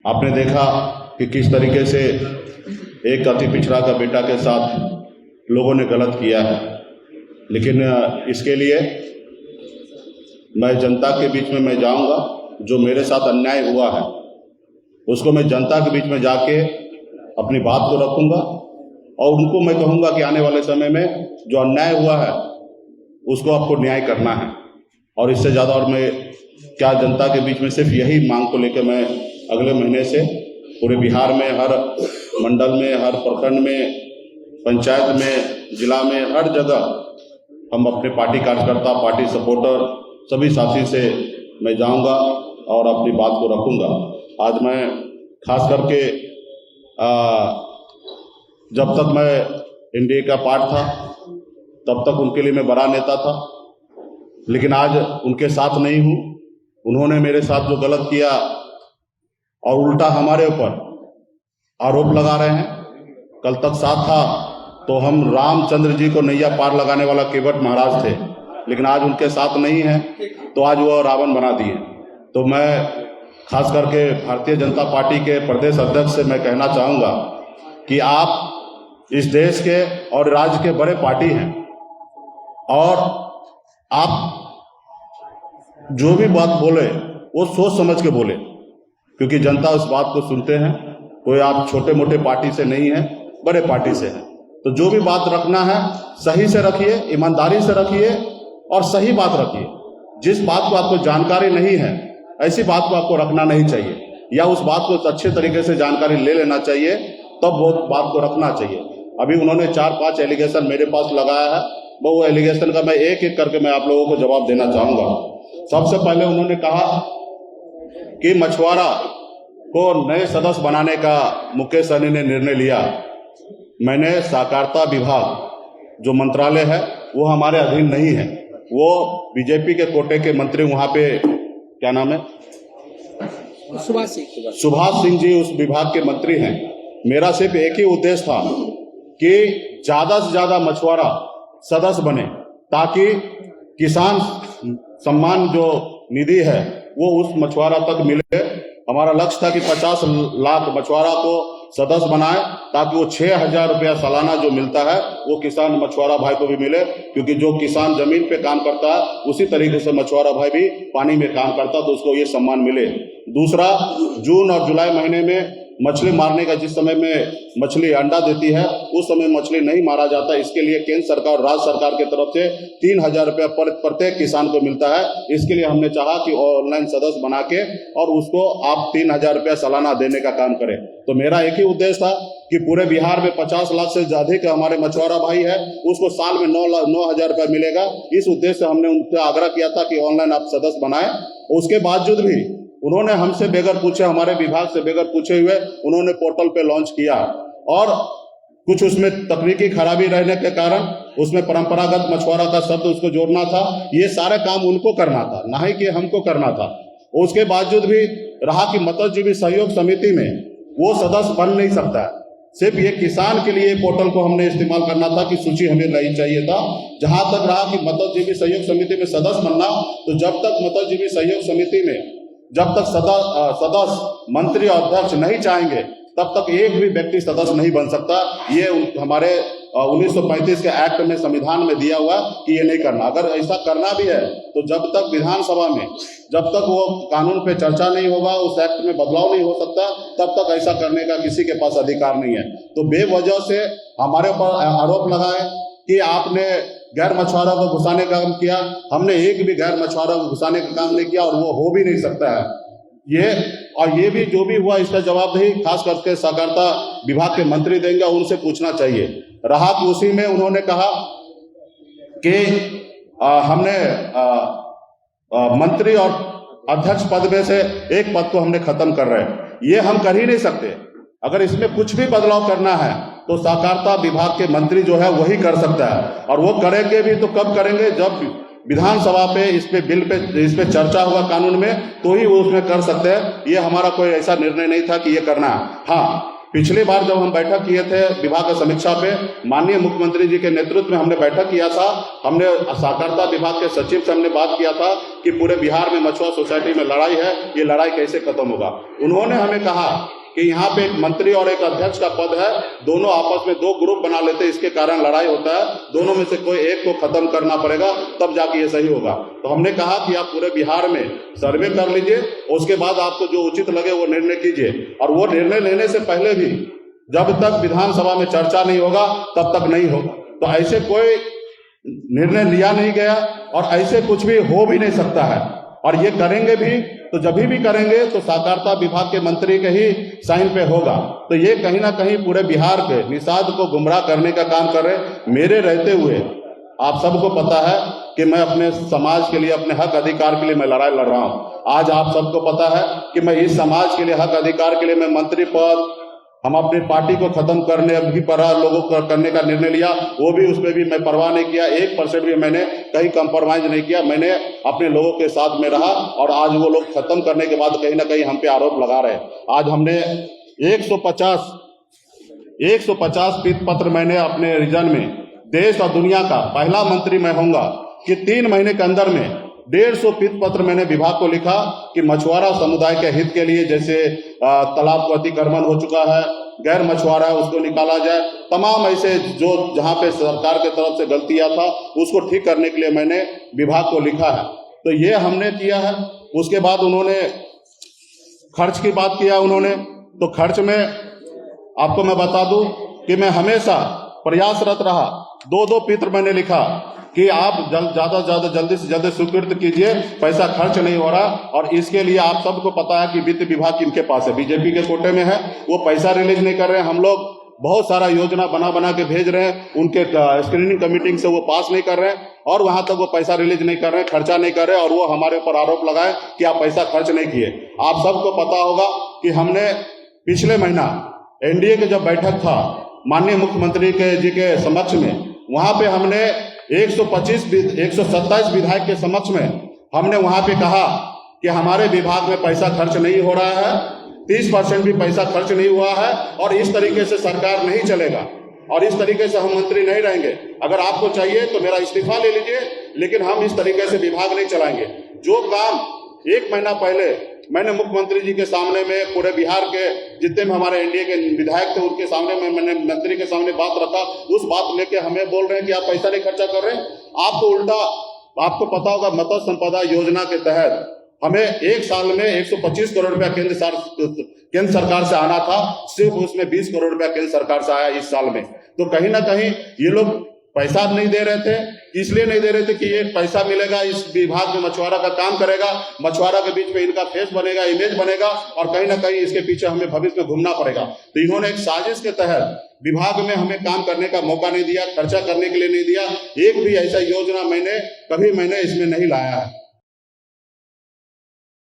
आपने देखा कि किस तरीके से एक अति पिछड़ा का बेटा के साथ लोगों ने गलत किया है, लेकिन इसके लिए मैं जनता के बीच में मैं जाऊंगा। जो मेरे साथ अन्याय हुआ है उसको मैं जनता के बीच में जाके अपनी बात को रखूंगा और उनको मैं कहूंगा कि आने वाले समय में जो अन्याय हुआ है उसको आपको न्याय करना है। और इससे ज़्यादा और मैं क्या जनता के बीच में सिर्फ यही मांग को लेकर मैं अगले महीने से पूरे बिहार में हर मंडल में, हर प्रखंड में, पंचायत में, जिला में, हर जगह हम अपने पार्टी कार्यकर्ता, पार्टी सपोर्टर सभी साथी से मैं जाऊंगा और अपनी बात को रखूंगा। आज मैं खास करके जब तक मैं एनडीए का पार्ट था तब तक उनके लिए मैं बड़ा नेता था, लेकिन आज उनके साथ नहीं हूँ। उन्होंने मेरे साथ जो गलत किया और उल्टा हमारे ऊपर आरोप लगा रहे हैं। कल तक साथ था तो हम रामचंद्र जी को नैया पार लगाने वाला केवट महाराज थे, लेकिन आज उनके साथ नहीं है तो आज वो रावण बना दिए। तो मैं खास करके भारतीय जनता पार्टी के प्रदेश अध्यक्ष से मैं कहना चाहूँगा कि आप इस देश के और राज्य के बड़े पार्टी हैं और आप जो भी बात बोले वो सोच समझ के बोले, क्योंकि जनता उस बात को सुनते हैं। कोई आप छोटे मोटे पार्टी से नहीं है, बड़े पार्टी से है। तो जो भी बात रखना है सही से रखिए, ईमानदारी से रखिए और सही बात रखिए। जिस बात को आपको जानकारी नहीं है ऐसी बात को आपको रखना नहीं चाहिए, या उस बात को अच्छे तरीके से जानकारी ले लेना चाहिए, तब वो बात को रखना चाहिए। अभी उन्होंने 4-5 एलिगेशन मेरे पास लगाया है, वो एलिगेशन का मैं एक एक करके मैं आप लोगों को जवाब देना चाहूँगा। सबसे पहले उन्होंने कहा कि मछुआरा को नए सदस्य बनाने का मुकेश सहनी ने निर्णय लिया। मैंने सहकारिता विभाग जो मंत्रालय है वो हमारे अधीन नहीं है, वो बीजेपी के कोटे के मंत्री वहाँ पे क्या नाम है, सुभाष सिंह जी उस विभाग के मंत्री हैं। मेरा सिर्फ एक ही उद्देश्य था कि ज़्यादा से ज़्यादा मछुआरा सदस्य बने ताकि किसान सम्मान जो निधि है वो उस मछुआरा तक मिले। हमारा लक्ष्य था कि 50 लाख मछुआरा को सदस्य बनाए ताकि वो 6,000 रुपया सालाना जो मिलता है वो किसान मछुआरा भाई को भी मिले, क्योंकि जो किसान जमीन पे काम करता है उसी तरीके से मछुआरा भाई भी पानी में काम करता, तो उसको ये सम्मान मिले। दूसरा, जून और जुलाई महीने में मछली मारने का, जिस समय में मछली अंडा देती है उस समय मछली नहीं मारा जाता, इसके लिए केंद्र सरकार और राज्य सरकार की तरफ से 3,000 रुपया प्रत्येक किसान को मिलता है। इसके लिए हमने चाहा कि ऑनलाइन सदस्य बना के और उसको आप 3,000 रुपया सालाना देने का काम करें। तो मेरा एक ही उद्देश्य था कि पूरे बिहार में 50 लाख से अधिक हमारे मछुआरा भाई है, उसको साल में 9,000 रुपया मिलेगा। इस उद्देश्य से हमने उनसे आग्रह किया था कि ऑनलाइन आप सदस्य बनाएं। उसके बावजूद भी उन्होंने हमसे बेगर पूछे, हमारे विभाग से बेगर पूछे हुए उन्होंने पोर्टल पे लॉन्च किया और कुछ उसमें तकनीकी खराबी रहने के कारण उसमें परंपरागत मछुआरा का शब्द उसको जोड़ना था। ये सारे काम उनको करना था, ना ही कि हमको करना था। उसके बावजूद भी रहा कि मत्स्यजीवी सहयोग समिति में वो सदस्य बन नहीं सकता है। सिर्फ ये किसान के लिए पोर्टल को हमने इस्तेमाल करना था कि सूची हमें नहीं चाहिए था। जहां तक रहा कि मत्स्यजीवी सहयोग समिति में सदस्य बनना, तो जब तक मत्स्यजीवी सहयोग समिति में जब तक सदस्य मंत्री और अध्यक्ष नहीं चाहेंगे तब तक एक भी व्यक्ति सदस्य नहीं बन सकता। ये हमारे 1935 के एक्ट में, संविधान में दिया हुआ कि ये नहीं करना। अगर ऐसा करना भी है तो जब तक विधानसभा में जब तक वो कानून पे चर्चा नहीं होगा, उस एक्ट में बदलाव नहीं हो सकता, तब तक ऐसा करने का किसी के पास अधिकार नहीं है। तो बेवजह से हमारे ऊपर आरोप लगाए कि आपने गैर मछुआरा को घुसाने का काम किया। हमने एक भी गैर मछुआरा को घुसाने का काम नहीं किया और वो हो भी नहीं सकता है। ये भी जो भी हुआ इसका जवाबदेही खास करके सहकारिता विभाग के मंत्री देंगे, उनसे पूछना चाहिए। रहा कि उसी में उन्होंने कहा कि हमने मंत्री और अध्यक्ष पद में से एक पद को हमने खत्म कर रहे हैं। ये हम कर ही नहीं सकते। अगर इसमें कुछ भी बदलाव करना है तो सहकारिता विभाग के मंत्री जो है वही कर सकता है, और वो करेंगे भी तो कब करेंगे, जब विधानसभा पे इस पे चर्चा हुआ कानून में, तो ही वो उसमें कर सकते हैं। ये हमारा कोई ऐसा निर्णय नहीं था कि ये करना है। हाँ, पिछली बार जब हम बैठक किए थे विभाग की समीक्षा पे, माननीय मुख्यमंत्री जी के नेतृत्व में हमने बैठक किया था। हमने सहकारिता विभाग के सचिव से हमने बात किया था कि पूरे बिहार में मछुआ सोसाइटी में लड़ाई है, ये लड़ाई कैसे खत्म होगा। उन्होंने हमें कहा कि यहाँ पे एक मंत्री और एक अध्यक्ष का पद है, दोनों आपस में 2 ग्रुप बना लेते, इसके कारण लड़ाई होता है, दोनों में से कोई एक को खत्म करना पड़ेगा, तब जाके ये सही होगा। तो हमने कहा कि आप पूरे बिहार में सर्वे कर लीजिए, उसके बाद आपको जो उचित लगे वो निर्णय कीजिए। और वो निर्णय लेने से पहले भी जब तक विधानसभा में चर्चा नहीं होगा तब तक नहीं होगा। तो ऐसे कोई निर्णय लिया नहीं गया और ऐसे कुछ भी हो भी नहीं सकता है। और ये करेंगे भी तो जब भी करेंगे तो सहकारिता विभाग के मंत्री के ही साइन पे होगा। तो ये कहीं ना कहीं पूरे बिहार के निषाद को गुमराह करने का काम कर रहे। मेरे रहते हुए आप सबको पता है कि मैं अपने समाज के लिए, अपने हक अधिकार के लिए मैं लड़ाई लड़ रहा हूँ। आज आप सबको पता है कि मैं इस समाज के लिए, हक अधिकार के लिए मैं मंत्री पद, हम अपनी पार्टी को खत्म करने भी पर लोगों को करने का निर्णय लिया, वो भी उसमें भी मैं परवाह नहीं किया, 1% भी मैंने कहीं कंप्रोमाइज नहीं किया। मैंने अपने लोगों के साथ में रहा और आज वो लोग खत्म करने के बाद कहीं ना कहीं हम पे आरोप लगा रहे हैं। आज हमने 150 पीत पत्र मैंने अपने रीजन में, देश और दुनिया का पहला मंत्री मैं होऊंगा कि 3 महीने के अंदर में 150 पीत पत्र मैंने विभाग को लिखा कि मछुआरा समुदाय के हित के लिए, जैसे तालाब को अतिक्रमण हो चुका है, गैर मछुआरा है उसको निकाला जाए, तमाम ऐसे जो जहां पे सरकार के तरफ से गलतियां था उसको ठीक करने के लिए मैंने विभाग को लिखा है। तो ये हमने किया है। उसके बाद उन्होंने खर्च की बात किया उन्होंने, तो खर्च में आपको मैं बता दूं कि मैं हमेशा प्रयासरत रहा। 2 पत्र मैंने लिखा कि आप ज्यादा से ज्यादा जल्दी से जल्दी स्वीकृत कीजिए, पैसा खर्च नहीं हो रहा। और इसके लिए आप सबको पता है कि वित्त विभाग किनके पास है, बीजेपी के कोटे में है, वो पैसा रिलीज नहीं कर रहे हैं। हम लोग बहुत सारा योजना बना के भेज रहे हैं, उनके स्क्रीनिंग कमेटी से वो पास नहीं कर रहे हैं और वहां तक वो पैसा रिलीज नहीं कर रहे हैं, खर्चा नहीं कर रहे, और वो हमारे ऊपर आरोप लगाए कि आप पैसा खर्च नहीं किए। आप सबको पता होगा कि हमने पिछले महीना एनडीए के जब बैठक था माननीय मुख्यमंत्री जी के समक्ष में, वहां पे हमने 127 विधायक के समक्ष में हमने वहां पे कहा कि हमारे विभाग में पैसा खर्च नहीं हो रहा है, 30% भी पैसा खर्च नहीं हुआ है और इस तरीके से सरकार नहीं चलेगा और इस तरीके से हम मंत्री नहीं रहेंगे। अगर आपको चाहिए तो मेरा इस्तीफा ले लीजिए, लेकिन हम इस तरीके से विभाग नहीं चलाएंगे। जो काम 1 महीना पहले मैंने मुख्यमंत्री जी के सामने में, पूरे बिहार के जितने भी हमारे एनडीए के विधायक थे उनके सामने में मैंने मंत्री के सामने बात रखा, उस बात लेके हमें बोल रहे हैं कि आप पैसा नहीं खर्चा कर रहे हैं। आपको उल्टा, आपको पता होगा मत्स्य संपदा योजना के तहत हमें 1 साल में 125 करोड़ रुपया केंद्र सरकार से आना था, सिर्फ उसमें 20 करोड़ रुपया केंद्र सरकार से आया इस साल में। तो कहीं ना कहीं ये लोग पैसा नहीं दे रहे थे, इसलिए नहीं दे रहे थे कि ये पैसा मिलेगा, इस विभाग में मछुआरा का काम करेगा, मछुआरा के बीच में इनका फेस बनेगा, इमेज बनेगा और कहीं ना कहीं इसके पीछे हमें भविष्य में घूमना पड़ेगा। तो इन्होंने एक साजिश के तहत विभाग में हमें काम करने का मौका नहीं दिया, खर्चा करने के लिए नहीं दिया। एक भी ऐसा योजना कभी मैंने इसमें नहीं लाया है।